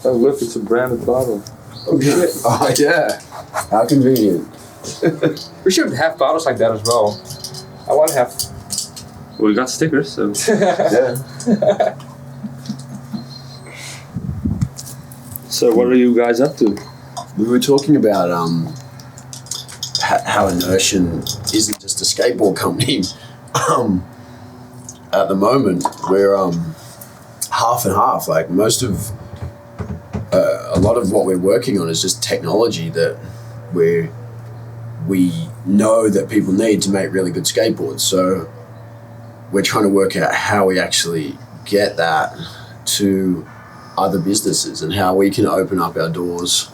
Oh look, it's a branded bottle. Oh shit. Oh yeah. How convenient. We should have bottles like that as well. I want to have. We got stickers, so. Yeah. So what are you guys up to? We were talking about how Enertion isn't just a skateboard company. At the moment, we're half and half. Like most of a lot of what we're working on is just technology that we know that people need to make really good skateboards. So we're trying to work out how we actually get that to other businesses and how we can open up our doors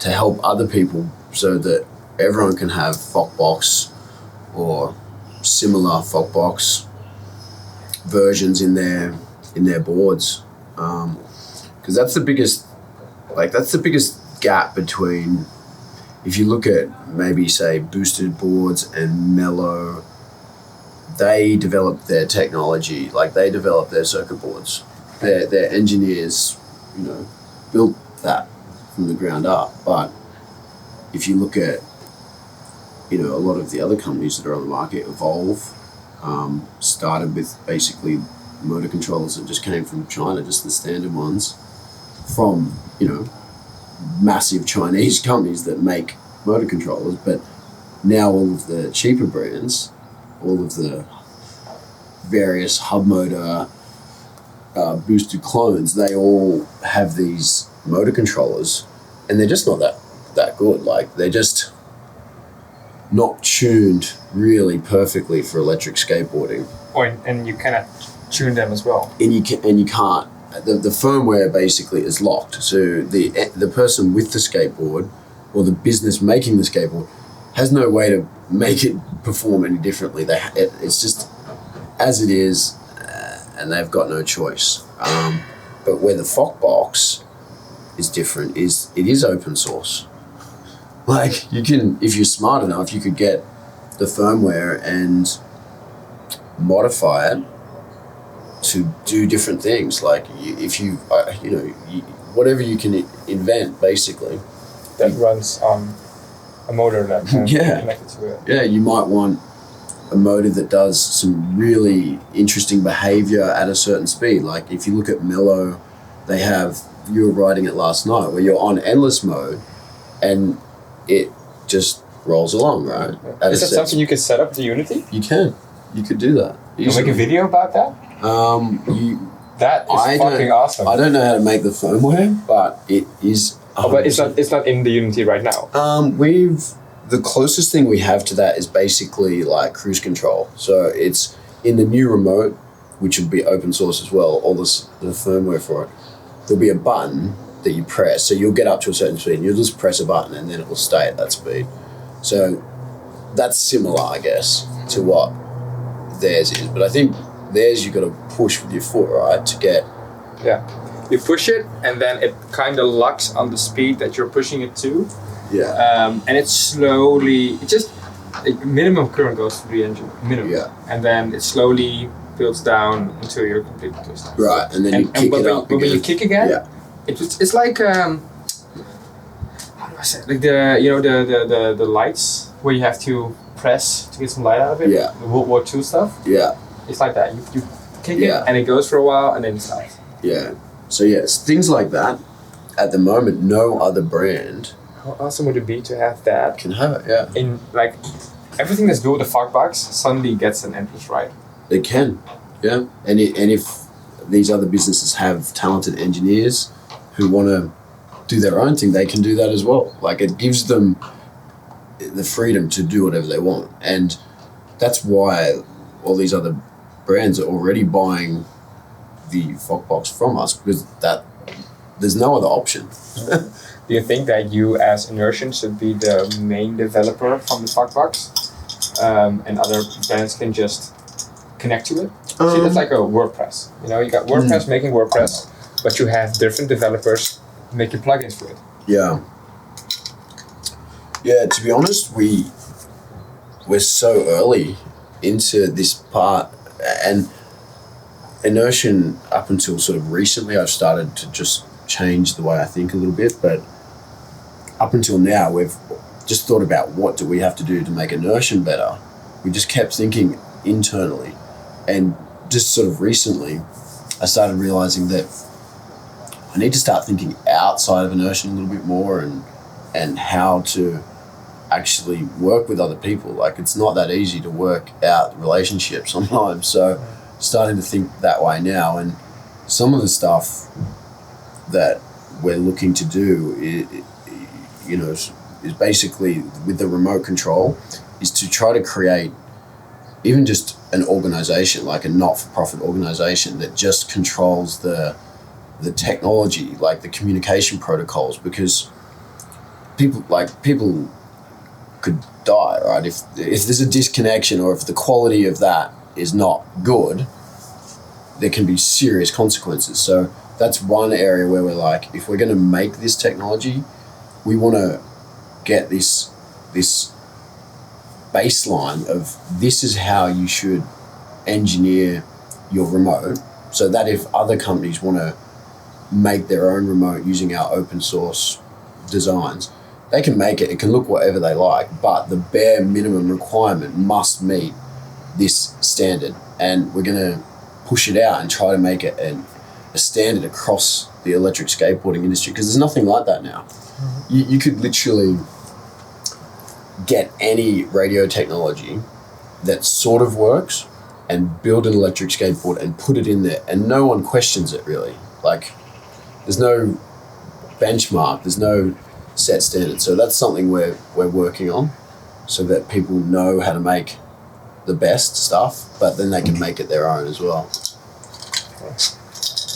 to help other people so that everyone can have Focbox or similar Focbox versions in their boards, because that's the biggest gap between, if you look at maybe say Boosted Boards and Mellow, they developed their technology, like they developed their circuit boards. Their engineers, built that from the ground up. But if you look at, a lot of the other companies that are on the market, Evolve, started with basically motor controllers that just came from China, just the standard ones, from, massive Chinese companies that make motor controllers. But now all of the cheaper brands, all of the various hub motor, boosted clones, they all have these motor controllers, and they're just not that good. Like, they're just not tuned really perfectly for electric skateboarding. And you cannot tune them as well. And you can't. The firmware basically is locked. So the person with the skateboard or the business making the skateboard has no way to make it perform any differently. It's just as it is, and they've got no choice. But where the Focbox is different is it is open source. Like, you can, if you're smart enough, you could get the firmware and modify it to do different things. Like, whatever you can invent, basically. That runs on a motor that can be Yeah. connected to it. Yeah, you might want a motor that does some really interesting behavior at a certain speed. Like, if you look at Mellow, they have, you were riding it last night, where you're on endless mode and it just rolls along, right? Is that something you can set up to Unity? You can. You could do that. Can you make a video about that? That is fucking awesome. I don't know how to make the firmware, but it is. But it's not in the Unity right now. The closest thing we have to that is basically like cruise control. So it's in the new remote, which would be open source as well, all the firmware for it. There'll be a button that you press. So you'll get up to a certain speed and you'll just press a button and then it will stay at that speed. So that's similar, I guess, to what theirs is. But I think theirs you've got to push with your foot, right, to get... Yeah. You push it and then it kind of locks on the speed that you're pushing it to. Yeah. And it slowly, minimum current goes through the engine, minimum. Yeah. And then it slowly builds down until you're completely twisted. Right, and then you kick it up again. When you kick again, yeah. It's like, how do I say it? Like the lights where you have to press to get some light out of it. Yeah. The World War II stuff. Yeah. It's like that. You kick it and it goes for a while and then it stops. Yeah. So it's things like that. At the moment, no other brand How awesome would it be to have that? can have it. Yeah. In like everything that's built with the Focbox suddenly gets an entrance right. They can. Yeah. And if these other businesses have talented engineers who want to do their own thing, they can do that as well. Like, it gives them the freedom to do whatever they want. And that's why all these other brands are already buying the Focbox from us, because there's no other option. Do you think that you as Enertion should be the main developer from the Focbox, and other brands can just connect to it? See, that's like a WordPress. You got WordPress making WordPress, but you have different developers making plugins for it. Yeah. Yeah, to be honest, we're so early into this part, and Enertion, up until sort of recently, I've started to just changed the way I think a little bit. But up until now, we've just thought about what do we have to do to make Enertion better. We just kept thinking internally. And just sort of recently, I started realizing that I need to start thinking outside of Enertion a little bit more and how to actually work with other people. Like, it's not that easy to work out relationships sometimes. So starting to think that way now. And some of the stuff that we're looking to do is basically with the remote control is to try to create even just an organization, like a not-for-profit organization that just controls the technology, like the communication protocols, because people could die, right? If there's a disconnection or if the quality of that is not good, there can be serious consequences. So that's one area where we're like, if we're going to make this technology, we want to get this baseline of this is how you should engineer your remote, so that if other companies want to make their own remote using our open source designs, they can make it. It can look whatever they like, but the bare minimum requirement must meet this standard. And we're going to push it out and try to make it a standard across the electric skateboarding industry, because there's nothing like that now. You could literally get any radio technology that sort of works and build an electric skateboard and put it in there, and no one questions it really. Like, there's no benchmark, there's no set standard. So that's something we're working on, so that people know how to make the best stuff, but then they can make it their own as well.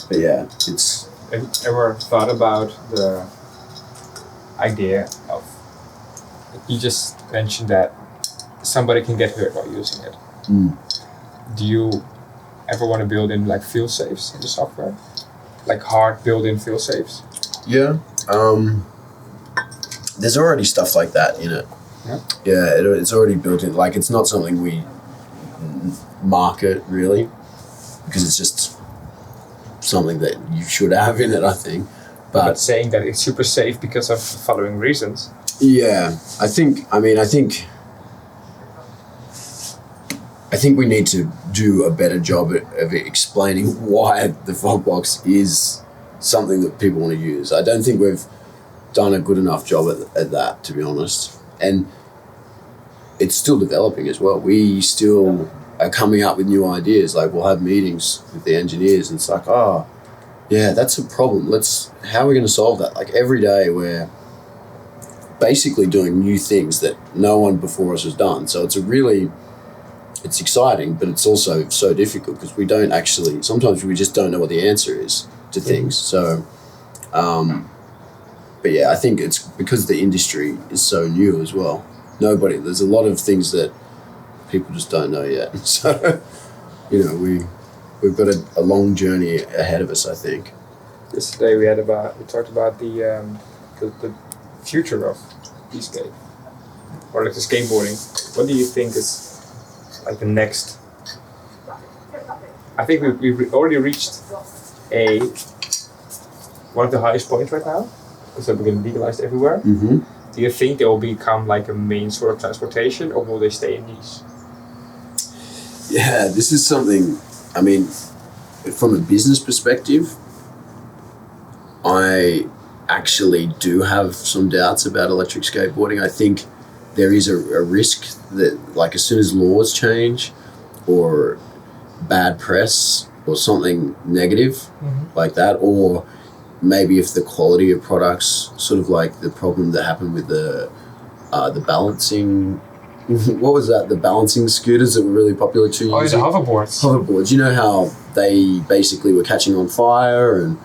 But yeah, it's... Have you ever thought about the idea of, you just mentioned that somebody can get hurt while using it. Do you ever want to build in like fail safes in the software? Like hard built-in fail safes? Yeah. There's already stuff like that in it. Yeah, it's already built in. Like, it's not something we market really, because it's just something that you should have in it, I think. But saying that it's super safe because of the following reasons. Yeah, I think we need to do a better job of explaining why the Focbox is something that people want to use. I don't think we've done a good enough job at that, to be honest. And it's still developing as well. We still are coming up with new ideas. Like, we'll have meetings with the engineers and it's like, oh, yeah, that's a problem. How are we going to solve that? Like, every day we're basically doing new things that no one before us has done. So it's exciting, but it's also so difficult because sometimes we just don't know what the answer is to things. So, but yeah, I think it's because the industry is so new as well. There's a lot of things that people just don't know yet. So, we've got a long journey ahead of us, I think. Yesterday we talked about the future of e-skate or like the skateboarding. What do you think is like the next? I think we've already reached one of the highest points right now, so we're getting legalized everywhere. Mm-hmm. Do you think they will become like a main sort of transportation, or will they stay in niche? Yeah, this is something, I mean, from a business perspective, I actually do have some doubts about electric skateboarding. I think there is a risk that, like, as soon as laws change or bad press or something negative like that, or maybe if the quality of products, sort of like the problem that happened with the balancing, what was that? The balancing scooters that were really popular 2 years ago. Oh, the hoverboards. Hoverboards. You know how they basically were catching on fire, and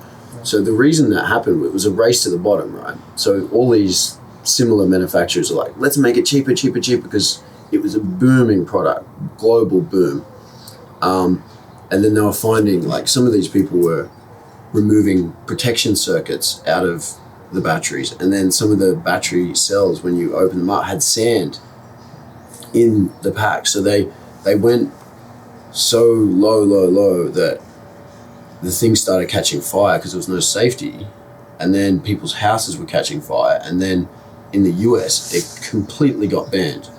so the reason that happened, it was a race to the bottom, right? So all these similar manufacturers are like, let's make it cheaper, because it was a booming product, global boom. And then they were finding, like, some of these people were removing protection circuits out of the batteries, and then some of the battery cells, when you open them up, had sand in the pack. So they went so low that the thing started catching fire because there was no safety. and then people's houses were catching fire, and then in the US it completely got banned.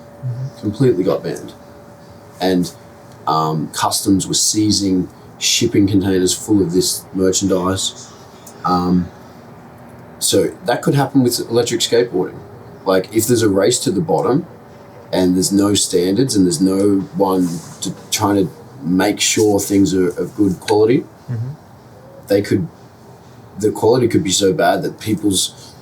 And customs were seizing shipping containers full of this merchandise. So that could happen with electric skateboarding. Like if there's a race to the bottom and there's no standards and there's no one trying to make sure things are of good quality, the quality could be so bad that people's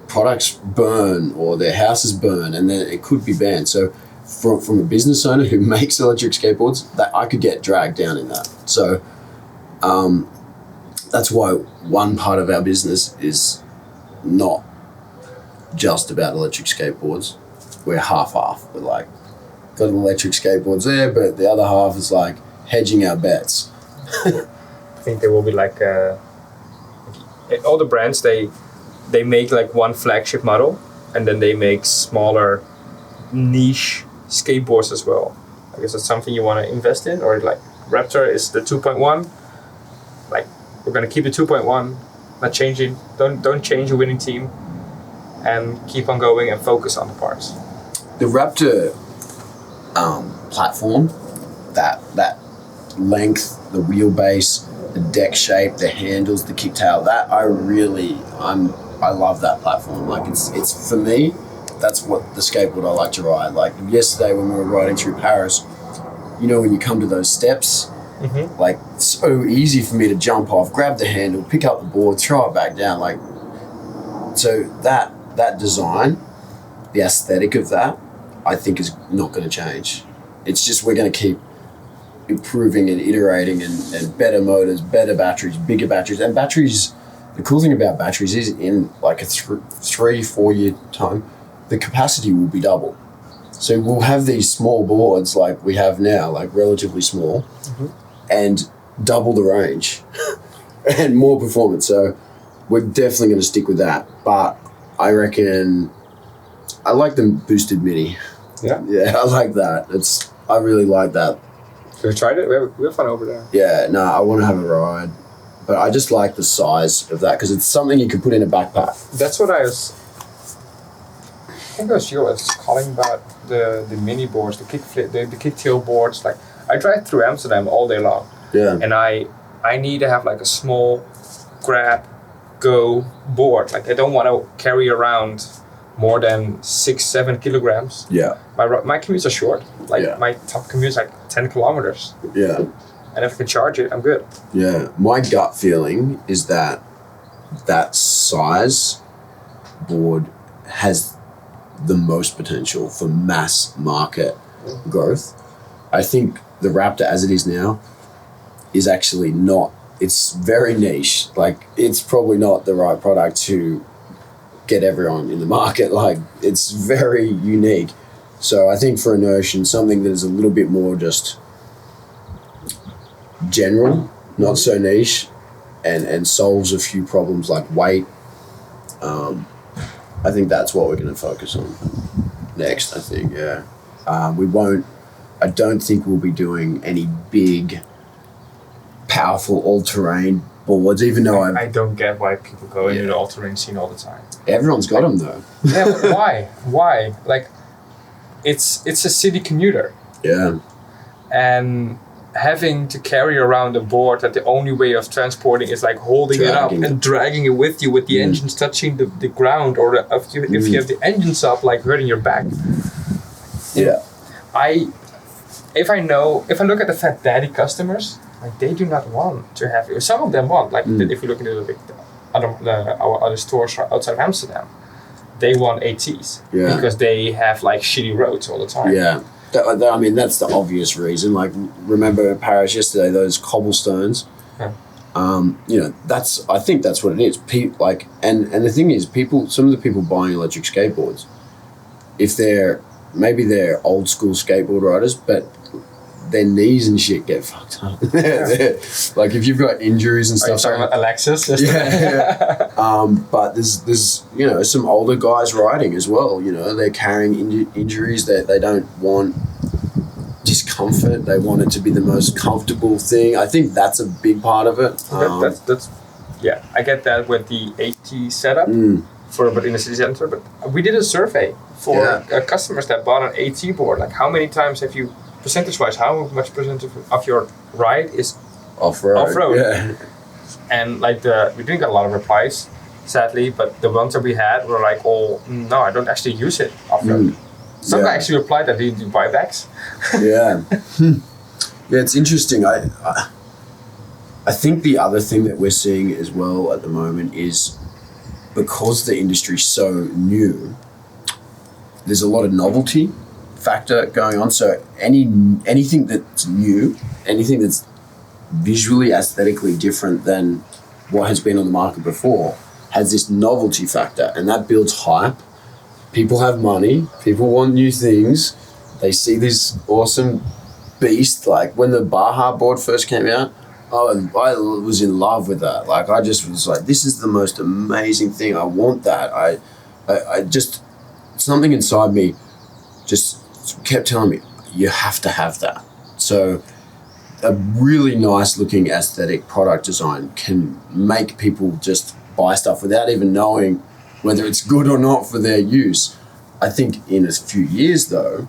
products burn or their houses burn, and then it could be banned. So from a business owner who makes electric skateboards, that I could get dragged down in that. So that's why one part of our business is not just about electric skateboards. We're half-half. We're like, got an electric skateboards there, but the other half is like hedging our bets. I think there will be like all the brands, they make like one flagship model, and then they make smaller niche skateboards as well. I guess that's something you want to invest in, or like Raptor is the 2.1. Like we're gonna keep the 2.1, not changing. Don't change a winning team, and keep on going and focus on the parts. The Raptor platform, that length, the wheelbase, the deck shape, the handles, the kicktail, that I love that platform. Like it's for me, that's what the skateboard I like to ride. Like yesterday when we were riding through Paris, you know, when you come to those steps, like it's so easy for me to jump off, grab the handle, pick up the board, throw it back down. Like, so that design, the aesthetic of that, I think is not going to change. It's just we're going to keep improving and iterating and better motors, better batteries, bigger batteries. And batteries, the cool thing about batteries is in like a 3-4 year time, the capacity will be double. So we'll have these small boards like we have now, like relatively small, and double the range and more performance. So we're definitely going to stick with that. But I reckon I like the boosted mini. Yeah, I like that. I really like that. So we tried it. We have fun over there. Yeah, no, I want to have a ride, but I just like the size of that because it's something you can put in a backpack. That's what I think it was you was calling about the mini boards, the kicktail boards. Like I drive through Amsterdam all day long. Yeah. And I need to have like a small grab go board. Like I don't want to carry around more than 6-7 kilograms. Yeah. My commutes are short. Like my top commute is like 10 kilometers. Yeah. And if I can charge it, I'm good. Yeah. My gut feeling is that size board has the most potential for mass market growth. I think the Raptor as it is now is actually not, it's very niche. Like it's probably not the right product to get everyone in the market. Like it's very unique. So I think for Enertion, something that is a little bit more just general, not so niche, and solves a few problems like weight. I think that's what we're going to focus on next. I think, I don't think we'll be doing any big, powerful all-terrain boards, even though I don't get why people go into the all-terrain scene all the time. Everyone's got them though. Yeah, but why? Why? Like, it's a city commuter. Yeah. And having to carry around a board that the only way of transporting is like holding it up and dragging it with you with the engines touching the ground, or if you have the engines up, like hurting your back. Yeah. If I look at the Fatdaddy customers, like they do not want to have it. Some of them want, like if you look into our other stores outside of Amsterdam, they want ATs because they have like shitty roads all the time. Yeah. I mean, that's the obvious reason. Like, remember Paris yesterday, those cobblestones. Yeah. I think that's what it is. And the thing is, some of the people buying electric skateboards, if they're old school skateboard riders, but their knees and shit get fucked up. Like if you've got injuries and stuff. Are you talking about Alexis? But there's some older guys riding as well. They're carrying injuries that they don't want discomfort. They want it to be the most comfortable thing. I think that's a big part of it. That's Yeah, I get that with the AT setup but in the city center. But we did a survey for customers that bought an AT board. Like, how many times have you, percentage-wise, how much percentage of your ride is off-road? Yeah. And like we didn't get a lot of replies, sadly. But the ones that we had were like, "Oh, no, I don't actually use it off-road." Some guy actually replied that he did buybacks. Yeah. Yeah, it's interesting. I think the other thing that we're seeing as well at the moment is because the industry's so new, there's a lot of novelty factor going on. So anything that's new, anything that's visually, aesthetically different than what has been on the market before has this novelty factor, and that builds hype. People have money, people want new things, they see this awesome beast. Like when the Baja board first came out, I was in love with that. Like I just was like, this is the most amazing thing. I want that. I just, something inside me just kept telling me, you have to have that. So a really nice looking aesthetic product design can make people just buy stuff without even knowing whether it's good or not for their use. I think in a few years though,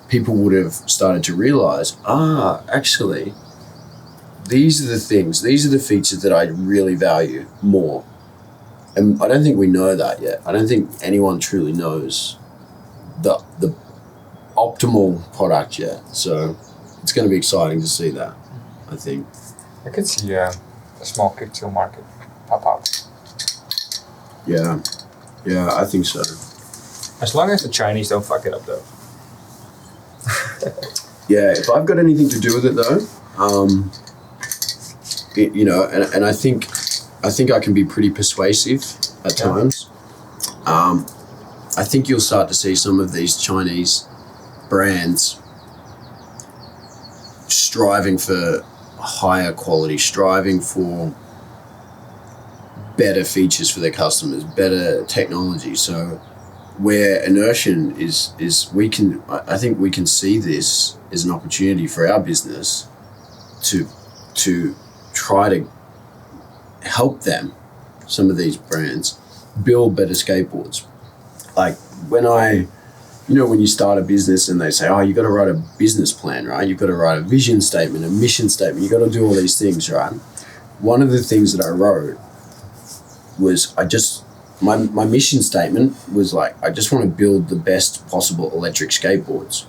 people would have started to realize, actually, these are the things, these are the features that I really value more. And I don't think we know that yet. I don't think anyone truly knows the optimal product yet. So it's going to be exciting to see that, I think. I could see a small kicktail market pop out. Yeah, I think so. As long as the Chinese don't fuck it up though. Yeah, if I've got anything to do with it though, and I think I can be pretty persuasive at times. I think you'll start to see some of these Chinese brands striving for higher quality, striving for better features for their customers, better technology. So where Enertion is I think we can see this as an opportunity for our business to try to help them, some of these brands, build better skateboards. Like when you start a business and they say, you got to write a business plan, right? You've got to write a vision statement, a mission statement. You got to do all these things, right? One of the things that I wrote was my mission statement was like, I just want to build the best possible electric skateboards.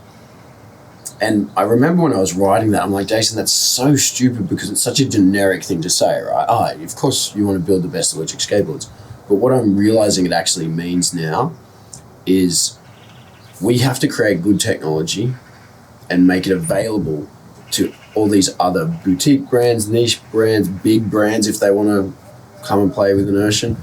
And I remember when I was writing that, I'm like, Jason, that's so stupid because it's such a generic thing to say, right? Of course you want to build the best electric skateboards. But what I'm realizing it actually means now is we have to create good technology and make it available to all these other boutique brands, niche brands, big brands, if they want to come and play with Enertion.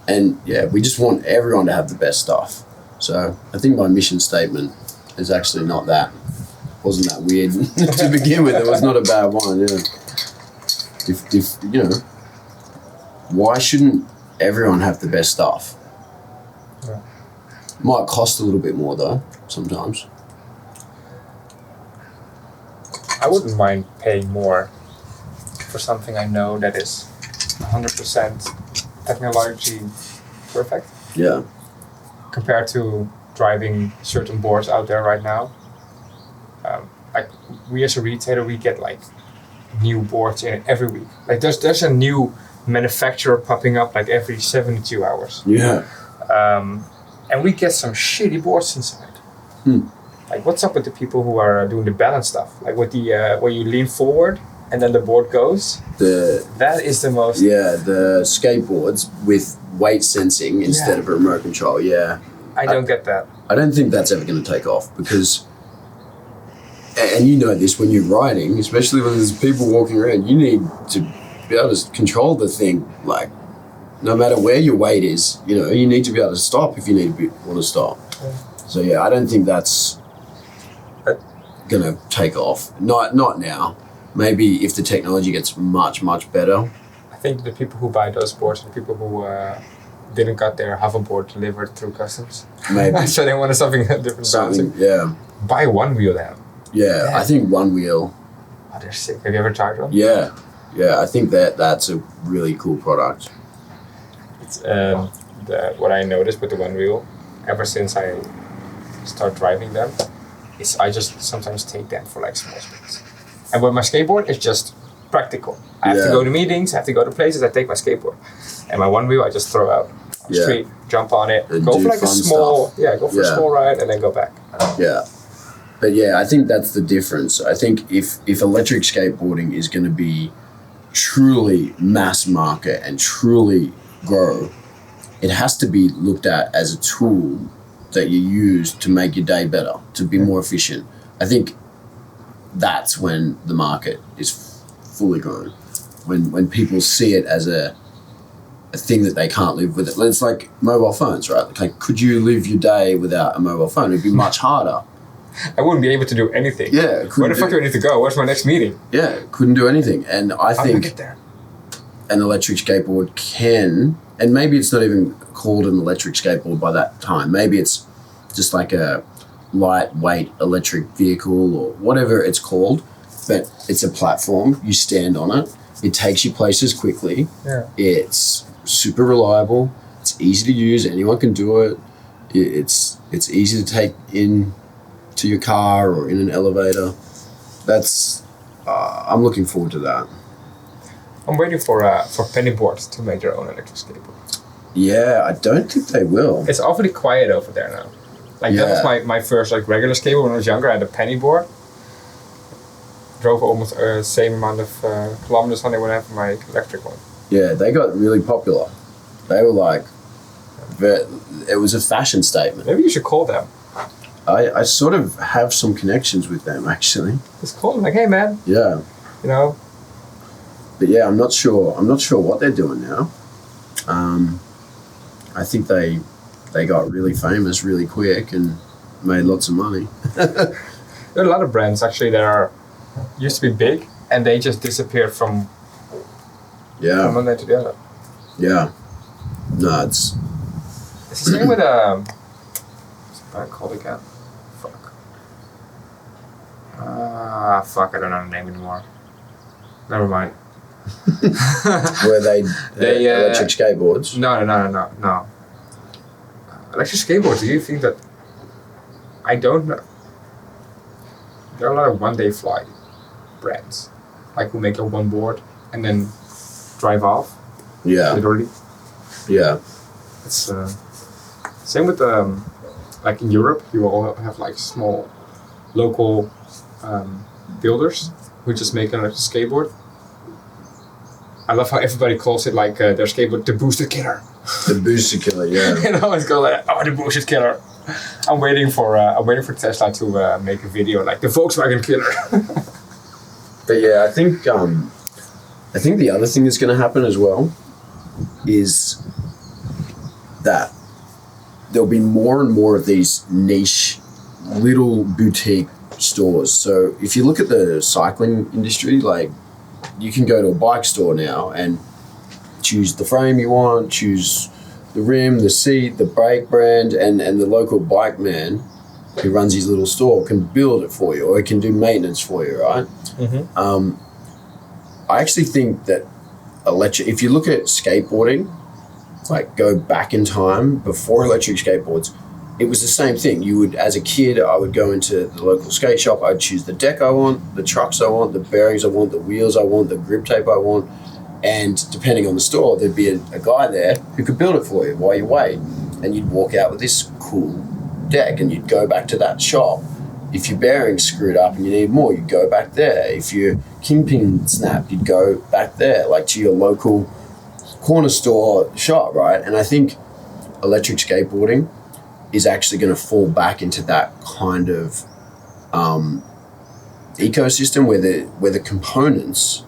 And yeah, we just want everyone to have the best stuff. So I think my mission statement is actually wasn't that weird to begin with. It was not a bad one, yeah. If why shouldn't everyone have the best stuff? Yeah. Might cost a little bit more though, sometimes. I wouldn't mind paying more for something I know that is 100% technology perfect. Yeah. Compared to driving certain boards out there right now. Like we as a retailer, we get like new boards in every week. Like there's a new manufacturer popping up like every 72 hours. Yeah. And we get some shitty boards inside. Like what's up with the people who are doing the balance stuff? Like with the where you lean forward and then the board goes. That is the most. Yeah, the skateboards with weight sensing instead of a remote control. Yeah. I don't get that. I don't think that's ever going to take off because, and you know this when you're riding, especially when there's people walking around, you need to be able to control the thing. Like, no matter where your weight is, you need to be able to stop if you want to stop. Yeah. So yeah, I don't think that's going to take off. Not now. Maybe if the technology gets much, much better. I think the people who buy those boards are the people who didn't got their hoverboard delivered through customs. Maybe. So they wanted something different. Yeah. Buy one wheel then. Yeah, I think one wheel. Oh, they're sick. Have you ever tried one? Yeah. Yeah, I think that's a really cool product. It's what I noticed with the one wheel, ever since I start driving them, is I just sometimes take them for like small spins. And with my skateboard, it's just practical. I have to go to meetings, I have to go to places, I take my skateboard. And my one wheel, I just throw out on the street, jump on it, and go for like a small, a small ride and then go back. Yeah. But yeah, I think that's the difference. I think if electric skateboarding is going to be truly mass market and truly grow, it has to be looked at as a tool that you use to make your day better, to be more efficient. I think that's when the market is fully grown. When people see it as a thing that they can't live with it. It's like mobile phones, right? Like, could you live your day without a mobile phone? It'd be much harder. I wouldn't be able to do anything. Yeah. Where the fuck do I need to go? Where's my next meeting? Yeah, couldn't do anything. And I think get there. an electric skateboard can, and maybe it's not even called an electric skateboard by that time. Maybe it's just like a lightweight electric vehicle or whatever it's called, but it's a platform. You stand on it. It takes you places quickly. Yeah. It's super reliable. It's easy to use. Anyone can do it. It's easy to take in to your car or in an elevator. That's I'm looking forward to that. I'm waiting for Pennyboards to make their own electric skateboard. Yeah, I don't think they will. It's awfully quiet over there now. Like that was my first like regular skateboard when I was younger. I had a Pennyboard. Drove almost the same amount of kilometers on it when I have my electric one. Yeah, they got really popular. They were like, it was a fashion statement. Maybe you should call them. I sort of have some connections with them actually. Just call them like, hey man. Yeah. You know. But yeah, I'm not sure what they're doing now. I think they got really famous really quick and made lots of money. There are a lot of brands actually that used to be big and they just disappeared from one day to the other. Yeah. No, it's the same with what's the brand called again? Fuck, I don't know the name anymore. Never mind. Were they electric skateboards? No. Electric skateboards, do you think that... I don't know. There are a lot of one-day fly brands. Like who make a one board and then drive off. Yeah. Literally. Yeah. It's same with like in Europe, you all have like small local builders who just make an electric skateboard. I love how everybody calls it like their skateboard the boosted killer. The boosted killer, yeah. And I always go like, the boosted killer. I'm waiting for Tesla to make a video like the Volkswagen killer. But yeah, I think the other thing that's going to happen as well is that there'll be more and more of these niche little boutique stores. So if you look at the cycling industry, like you can go to a bike store now and choose the frame you want, choose the rim, the seat, the brake brand, and the local bike man who runs his little store can build it for you or he can do maintenance for you, right? Mm-hmm. I actually think that if you look at skateboarding, like go back in time before electric skateboards, it was the same thing. You would, as a kid, I would go into the local skate shop. I'd choose the deck I want, the trucks I want, the bearings I want, the wheels I want, the grip tape I want. And depending on the store, there'd be a guy there who could build it for you while you wait. And you'd walk out with this cool deck and you'd go back to that shop. If your bearing's screwed up and you need more, you'd go back there. If your kingpin snapped, you'd go back there, like to your local corner store shop, right? And I think electric skateboarding is actually going to fall back into that kind of ecosystem where the components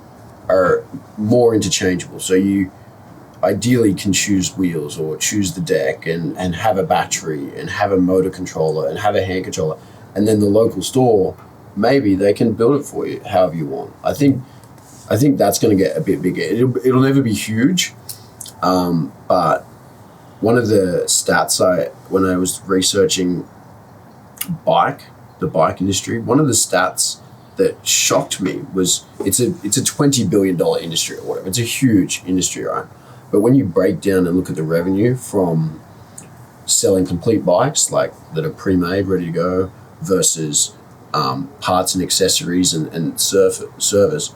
are more interchangeable. So you ideally can choose wheels or choose the deck and have a battery and have a motor controller and have a hand controller. And then the local store, maybe they can build it for you however you want. I think that's going to get a bit bigger. It'll never be huge, but one of the stats when I was researching the bike industry, one of the stats that shocked me was it's a $20 billion industry or whatever. It's a huge industry, right? But when you break down and look at the revenue from selling complete bikes like that are pre-made, ready to go, versus parts and accessories and service,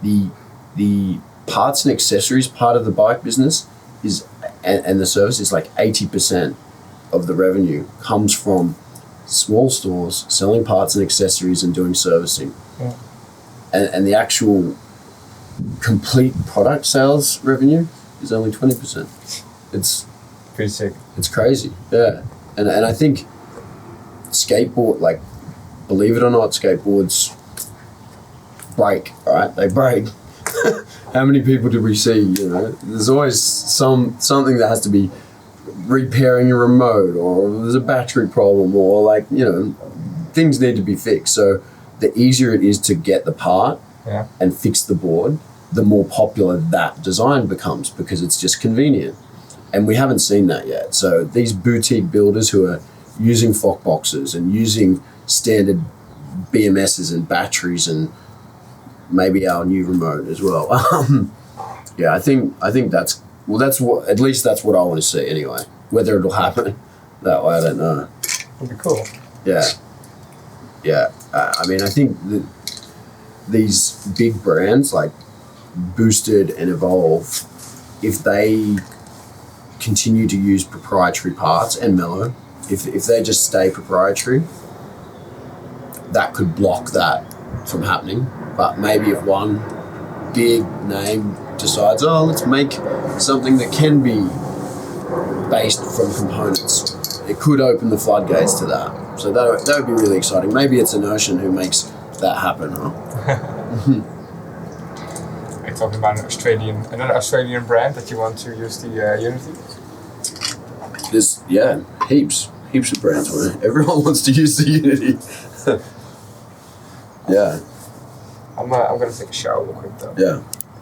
the parts and accessories part of the bike business is and the service is like 80% of the revenue comes from small stores selling parts and accessories and doing servicing. Yeah. And the actual complete product sales revenue is only 20%. It's pretty sick. It's crazy, yeah. And I think skateboard, like, believe it or not, skateboards break, right? They break. How many people did we see, you know? There's always something that has to be repairing a remote, or there's a battery problem, or like, you know, things need to be fixed. So the easier it is to get the part and fix the board, the more popular that design becomes, because it's just convenient. And we haven't seen that yet. So these boutique builders who are using Focboxes and using standard BMSs and batteries and maybe our new remote as well. I think that's what, at least that's what I want to see anyway. Whether it'll happen that way, I don't know. Would be cool. Yeah. I mean, I think that these big brands like Boosted and Evolve, if they continue to use proprietary parts, and Mellow, if they just stay proprietary, that could block that from happening. But maybe if one big name decides, let's make something that can be based from components, it could open the floodgates to that. So that would be really exciting. Maybe it's Enertion who makes that happen, huh? Are you talking about another Australian brand that you want to use the Unity? There's heaps of brands where everyone wants to use the Unity. Yeah. I'm gonna take a shower real quick though. Yeah.